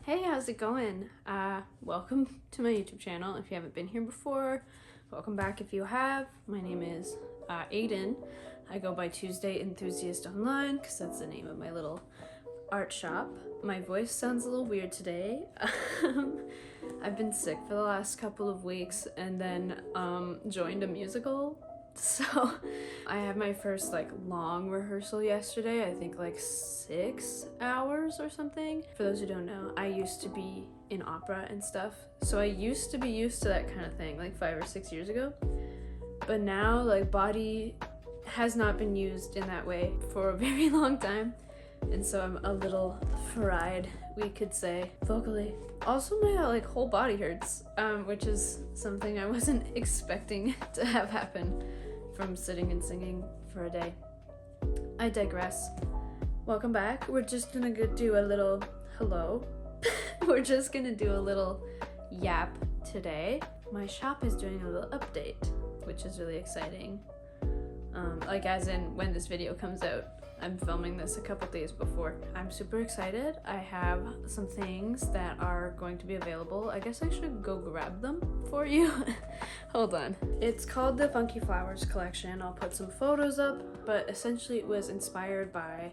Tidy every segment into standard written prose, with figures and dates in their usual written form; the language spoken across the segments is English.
Hey, how's it going? Welcome to my YouTube channel. If you haven't been here before, welcome back if you have. My name is Aiden. I go by Tuesday Enthusiast online because that's the name of my little art shop. My voice sounds a little weird today. I've been sick for the last couple of weeks and then joined a musical. So I had my first long rehearsal yesterday, I think 6 hours or something. For those who don't know, I used to be in opera and stuff, so I used to be used to that kind of thing 5 or 6 years ago. But now body has not been used in that way for a very long time, and so I'm a little fried, we could say, vocally. Also my whole body hurts, which is something I wasn't expecting to have happen from sitting and singing for a day. I digress. Welcome back. We're just gonna do a little hello. We're just gonna do a little yap today. My shop is doing a little update, which is really exciting. As in when this video comes out. I'm filming this a couple days before. I'm super excited. I have some things that are going to be available. I guess I should go grab them for you. Hold on. It's called the Funky Flowers collection. I'll put some photos up, but essentially it was inspired by,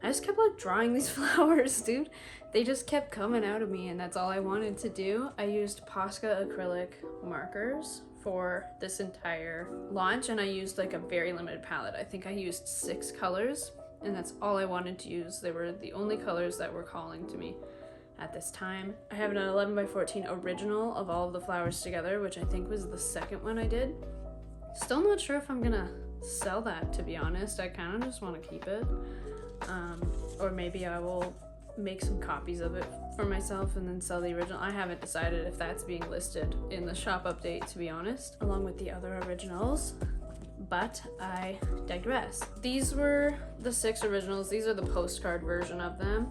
I just kept drawing these flowers, dude. They just kept coming out of me and that's all I wanted to do. I used Posca acrylic markers for this entire launch, and I used a very limited palette. I think I used 6 colors, and that's all I wanted to use. They were the only colors that were calling to me at this time. I have an 11x14 original of all of the flowers together, which I think was the second one I did. Still not sure if I'm gonna sell that, to be honest. I kind of just want to keep it. Or maybe I will make some copies of it for myself and then sell the original. I haven't decided if that's being listed in the shop update, to be honest, along with the other originals, but I digress. These were the 6 originals. These are the postcard version of them.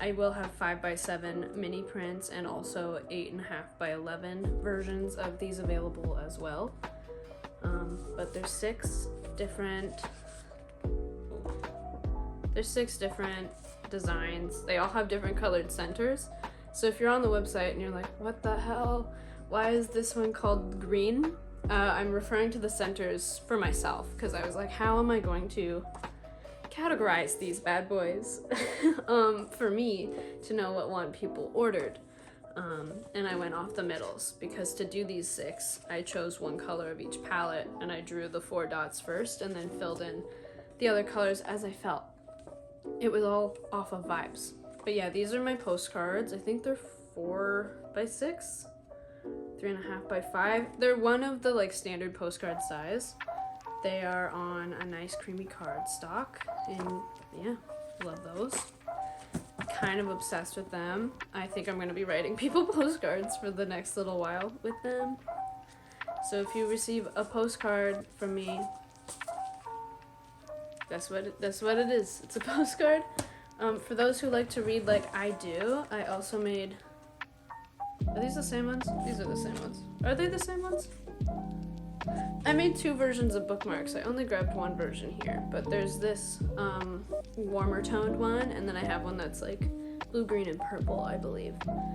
I will have 5x7 mini prints and also 8.5x11 versions of these available as well. But there's 6 different designs. They all have different colored centers. So if you're on the website and you're like, what the hell? Why is this one called green? I'm referring to the centers for myself because I was like, how am I going to categorize these bad boys for me to know what one people ordered? And I went off the middles because to do these 6, I chose one color of each palette and I drew the 4 dots first and then filled in the other colors as I felt. It was all off of vibes. But yeah, these are my postcards. I think they're 4x6, 3.5x5. They're one of the standard postcard size. They are on a nice creamy cardstock, and yeah, love those. Kind of obsessed with them. I think I'm gonna be writing people postcards for the next little while with them. So if you receive a postcard from me, that's what it is. It's a postcard. For those who like to read like I do, I also made... Are these the same ones? These are the same ones. Are they the same ones? I made 2 versions of bookmarks. I only grabbed one version here, but there's this warmer toned one, and then I have one that's blue, green, and purple, I believe.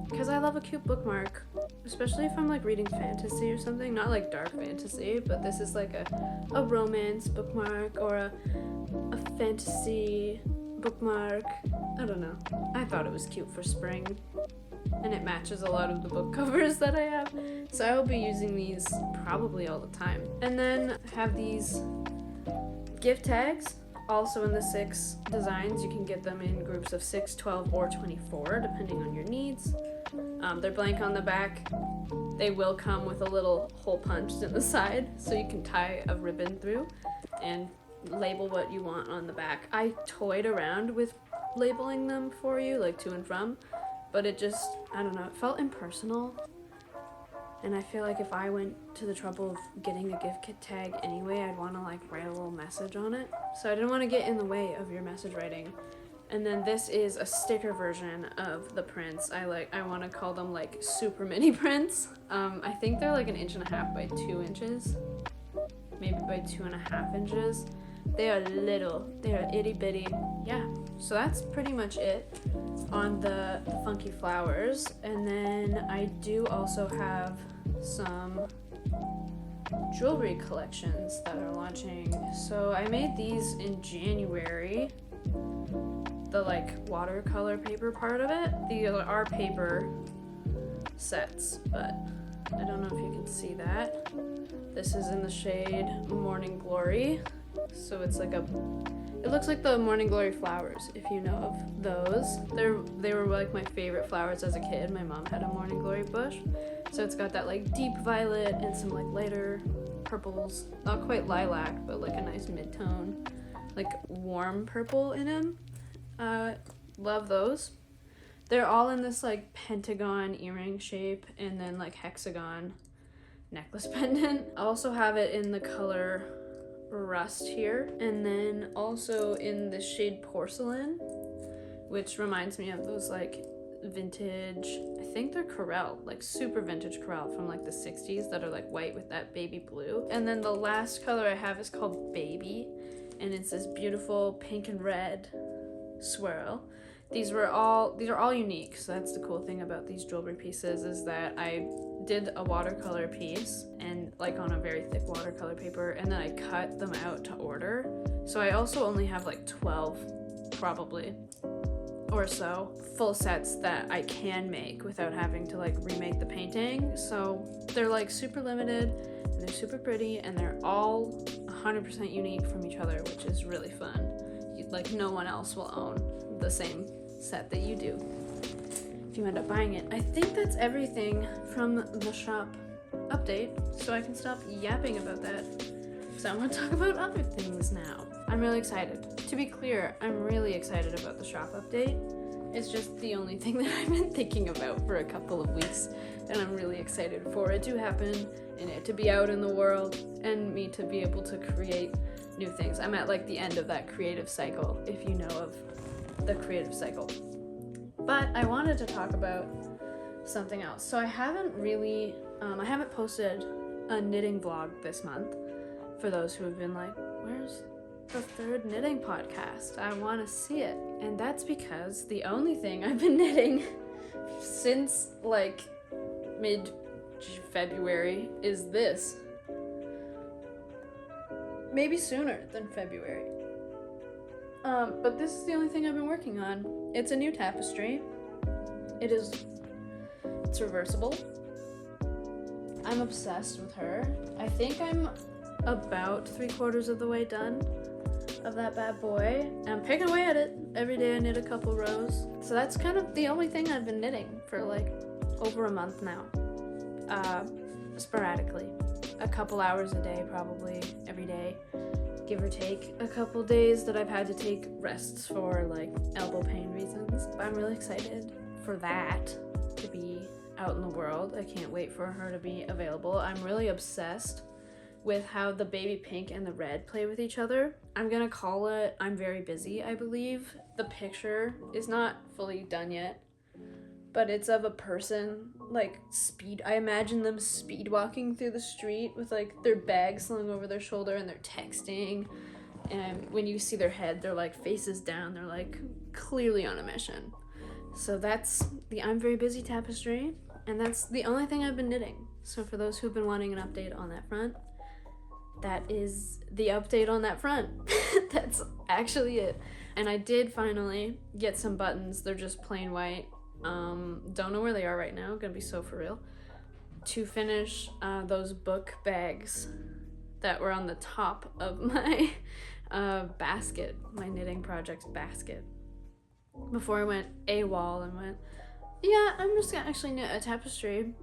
Because I love a cute bookmark, especially if I'm reading fantasy or something. Not dark fantasy, but this is a romance bookmark or a fantasy bookmark. I don't know. I thought it was cute for spring, and it matches a lot of the book covers that I have. So I will be using these probably all the time. And then I have these gift tags. Also in the 6 designs, you can get them in groups of 6, 12, or 24, depending on your needs. They're blank on the back. They will come with a little hole punched in the side, so you can tie a ribbon through and label what you want on the back. I toyed around with labeling them for you, to and from, but it just, I don't know, it felt impersonal. And I feel if I went to the trouble of getting a gift kit tag anyway, I'd want to write a little message on it. So I didn't want to get in the way of your message writing. And then this is a sticker version of the prints. I want to call them super mini prints. I think they're 1.5 inches by 2 inches, maybe by 2.5 inches. They are little, they are itty bitty. Yeah, so that's pretty much it. on the funky flowers. And then I do also have some jewelry collections that are launching. So I made these in January, the like watercolor paper part of it. These are paper sets, but I don't know if you can see that. This is in the shade Morning Glory. So it's like it looks like the Morning Glory flowers, if you know of those. They were like my favorite flowers as a kid. My mom had a Morning Glory bush. So it's got that like deep violet and some like lighter purples. Not quite lilac, but like a nice mid-tone, like warm purple in them. Love those. They're all in this like pentagon earring shape and then like hexagon necklace pendant. I also have it in the color Rust here, and then also in the shade Porcelain, which reminds me of those like vintage, I think they're Corelle, like super vintage Corelle from like the 60s that are like white with that baby blue. And then the last color I have is called Baby, and it's this beautiful pink and red swirl. These are all unique, so that's the cool thing about these jewelry pieces is that I did a watercolor piece and like on a very thick watercolor paper, and then I cut them out to order. So I also only have like 12 probably or so full sets that I can make without having to like remake the painting. So they're like super limited and they're super pretty, and they're all 100% unique from each other, which is really fun. Like no one else will own the same set that you do if you end up buying it. I think that's everything from the shop update, so I can stop yapping about that. So I want to talk about other things now. I'm really excited. To be clear, I'm really excited about the shop update. It's just the only thing that I've been thinking about for a couple of weeks, and I'm really excited for it to happen and it to be out in the world and me to be able to create new things. I'm at like the end of that creative cycle, if you know of the creative cycle. But I wanted to talk about something else. So I haven't posted a knitting vlog this month. For those who have been like, where's the third knitting podcast? I want to see it. And that's because the only thing I've been knitting since like mid-February is this. Maybe sooner than February. But this is the only thing I've been working on. It's a new tapestry. It's reversible. I'm obsessed with her. I think I'm about 3/4 of the way done of that bad boy. I'm picking away at it. Every day I knit a couple rows. So that's kind of the only thing I've been knitting for like over a month now. Sporadically. A couple hours a day probably every day. Give or take a couple days that I've had to take rests for like elbow pain reasons. But I'm really excited for that to be out in the world. I can't wait for her to be available. I'm really obsessed with how the baby pink and the red play with each other. I'm gonna call it I'm Very Busy, I believe. The picture is not fully done yet, but it's of a person like I imagine them speed walking through the street with like their bag slung over their shoulder and they're texting, and when you see their head, they're like faces down, they're like clearly on a mission. So that's the I'm Very Busy tapestry, and that's the only thing I've been knitting. So for those who've been wanting an update on that front, that is the update on that front. That's actually it. And I did finally get some buttons. They're just plain white. Don't know where they are right now. Gonna be so for real. To finish those book bags that were on the top of my basket, my knitting project's basket. Before I went AWOL and went, yeah, I'm just gonna actually knit a tapestry.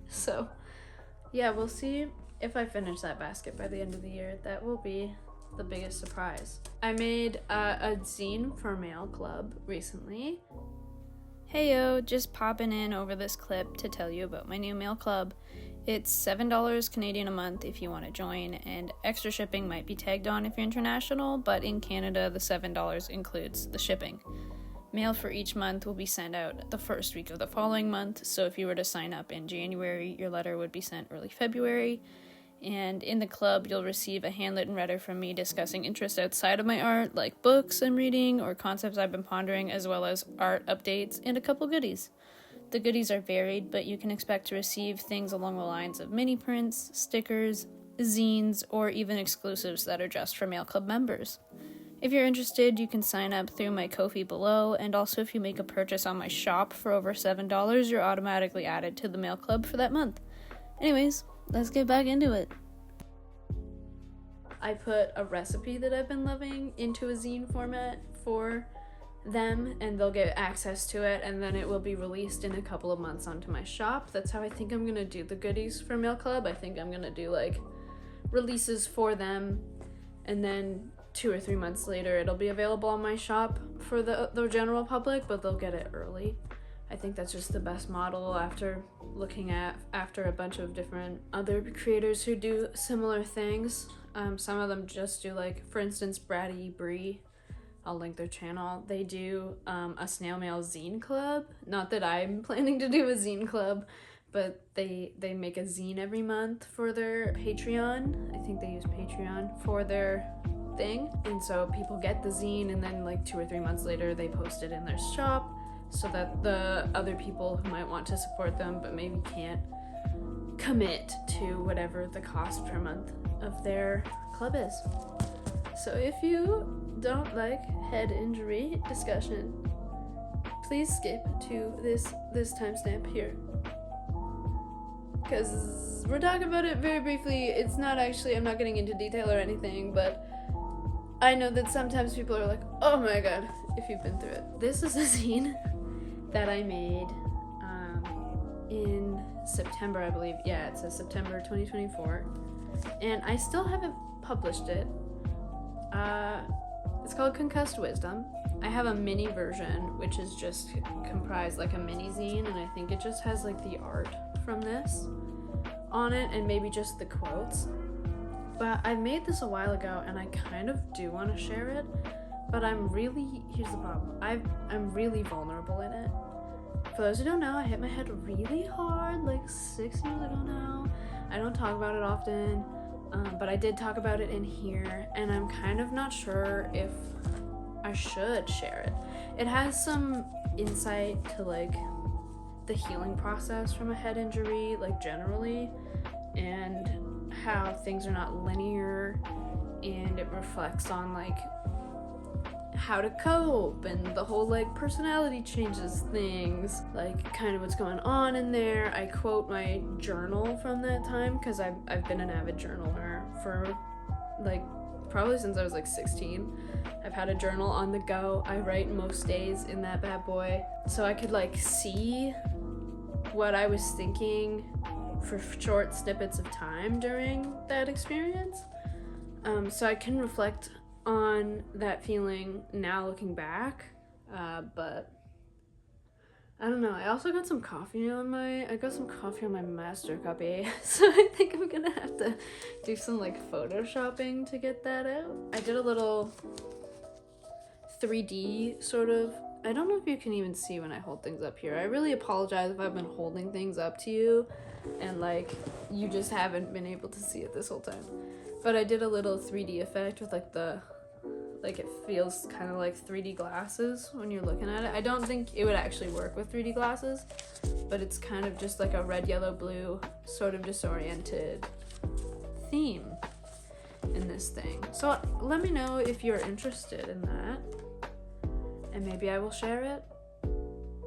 So, yeah, we'll see if I finish that basket by the end of the year. That will be the biggest surprise. I made a zine for Mail Club recently. Heyo, just popping in over this clip to tell you about my new Mail Club. It's $7 Canadian a month if you want to join, and extra shipping might be tagged on if you're international, but in Canada the $7 includes the shipping. Mail for each month will be sent out the first week of the following month, so if you were to sign up in January, your letter would be sent early February, And in the club, you'll receive a handwritten letter from me discussing interests outside of my art, like books I'm reading or concepts I've been pondering, as well as art updates and a couple goodies. The goodies are varied, but you can expect to receive things along the lines of mini prints, stickers, zines, or even exclusives that are just for Mail Club members. If you're interested, you can sign up through my Ko-fi below, and also if you make a purchase on my shop for over $7, you're automatically added to the Mail Club for that month. Anyways, let's get back into it. I put a recipe that I've been loving into a zine format for them, and they'll get access to it, and then it will be released in a couple of months onto my shop. That's how I think I'm gonna do the goodies for Mail Club. I think I'm gonna do like releases for them, and then 2 or 3 months later it'll be available on my shop for the general public, but they'll get it early. I think that's just the best model after looking at a bunch of different other creators who do similar things. Some of them just do, like, for instance, Bratty Bree, I'll link their channel. They do a snail mail zine club. Not that I'm planning to do a zine club, but they make a zine every month for their Patreon. I think they use Patreon for their thing. And so people get the zine, and then like 2 or 3 months later they post it in their shop, so that the other people who might want to support them but maybe can't commit to whatever the cost per month of their club is. So if you don't like head injury discussion, please skip to this timestamp here, because we're talking about it very briefly. It's not actually, I'm not getting into detail or anything, but I know that sometimes people are like, oh my god, if you've been through it. This is a zine that I made in September, I believe. Yeah, it says September 2024. And I still haven't published it. It's called Concussed Wisdom. I have a mini version, which is just comprised like a mini zine, and I think it just has like the art from this on it and maybe just the quotes. But I made this a while ago, and I kind of do want to share it, but here's the problem. I'm really vulnerable in it. For those who don't know, I hit my head really hard like 6 years ago now. I don't talk about it often, but I did talk about it in here, and I'm kind of not sure if I should share it. It has some insight to like the healing process from a head injury, like generally, and how things are not linear, and it reflects on like how to cope and the whole like personality changes things, like kind of what's going on in there. I quote my journal from that time because I've been an avid journaler for like probably since I was like 16. I've had a journal on the go. I write most days in that bad boy, so I could like see what I was thinking for short snippets of time during that experience. So I can reflect on that feeling now looking back, but I don't know. I also got some coffee on my master copy, so I think I'm gonna have to do some like photoshopping to get that out. I did a little 3D sort of. I don't know if you can even see when I hold things up here. I really apologize if I've been holding things up to you and like you just haven't been able to see it this whole time. But I did a little 3D effect with like it feels kind of like 3D glasses when you're looking at it. I don't think it would actually work with 3D glasses, but it's kind of just like a red, yellow, blue sort of disoriented theme in this thing. So let me know if you're interested in that, and maybe I will share it.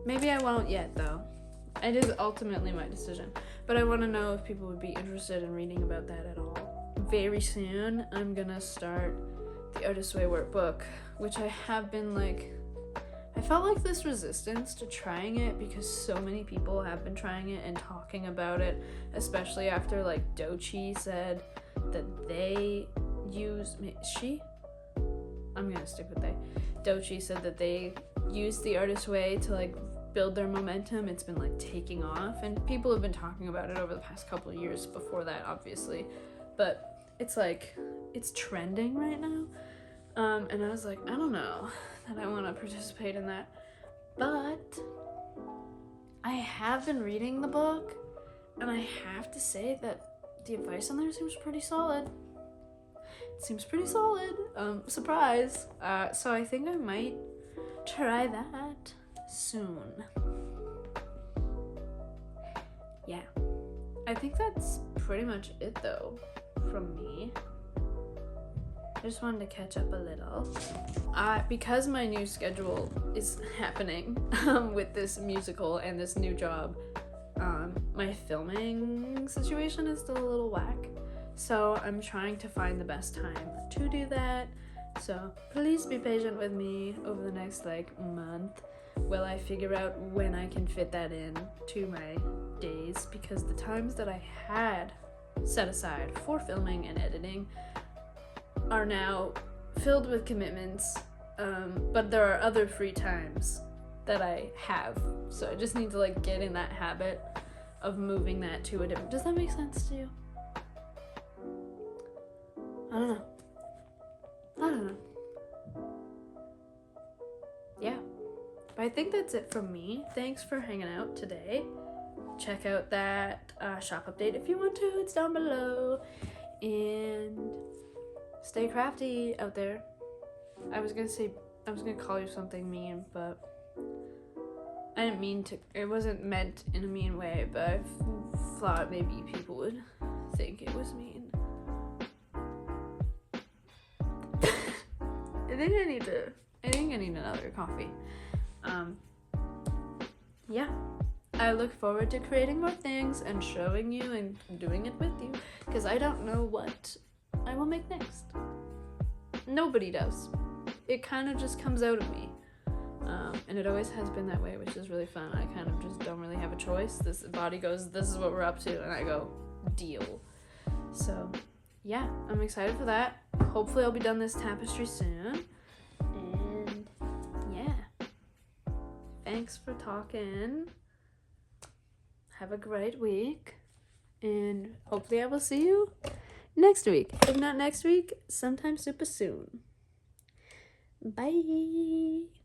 Maybe I won't yet though. It is ultimately my decision, but I want to know if people would be interested in reading about that at all. Very soon I'm gonna start the Artist's Way workbook, which I have been like, I felt like this resistance to trying it because so many people have been trying it and talking about it, especially after like Dochi said that they use, I'm gonna stick with they. Dochi said that they used the Artist's Way to like build their momentum. It's been like taking off, and people have been talking about it over the past couple of years before that, obviously, but it's like, it's trending right now. And I was like, I don't know that I want to participate in that, but I have been reading the book, and I have to say that the advice on there seems pretty solid. It seems pretty solid. Surprise. So I think I might try that soon. Yeah. I think that's pretty much it though from me. I just wanted to catch up a little. Because my new schedule is happening with this musical and this new job, my filming situation is still a little whack. So I'm trying to find the best time to do that. So please be patient with me over the next month while I figure out when I can fit that in to my days, because the times that I had set aside for filming and editing are now filled with commitments, but there are other free times that I have, so I just need to get in that habit of moving that to a different. Does that make sense to you? I don't know. Yeah, but I think that's it from me. Thanks for hanging out today. Check out that shop update if you want to. It's down below. And stay crafty out there. I was gonna call you something mean, but I didn't mean to. It wasn't meant in a mean way, but I thought maybe people would think it was mean. I think I need another coffee. Yeah. I look forward to creating more things and showing you and doing it with you, because I don't know what I will make next. Nobody does. It kind of just comes out of me. And it always has been that way, which is really fun. I kind of just don't really have a choice. This body goes, this is what we're up to, and I go, deal. So yeah, I'm excited for that. Hopefully I'll be done this tapestry soon. And yeah, thanks for talking. Have a great week, and hopefully I will see you next week. If not next week, sometime super soon. Bye.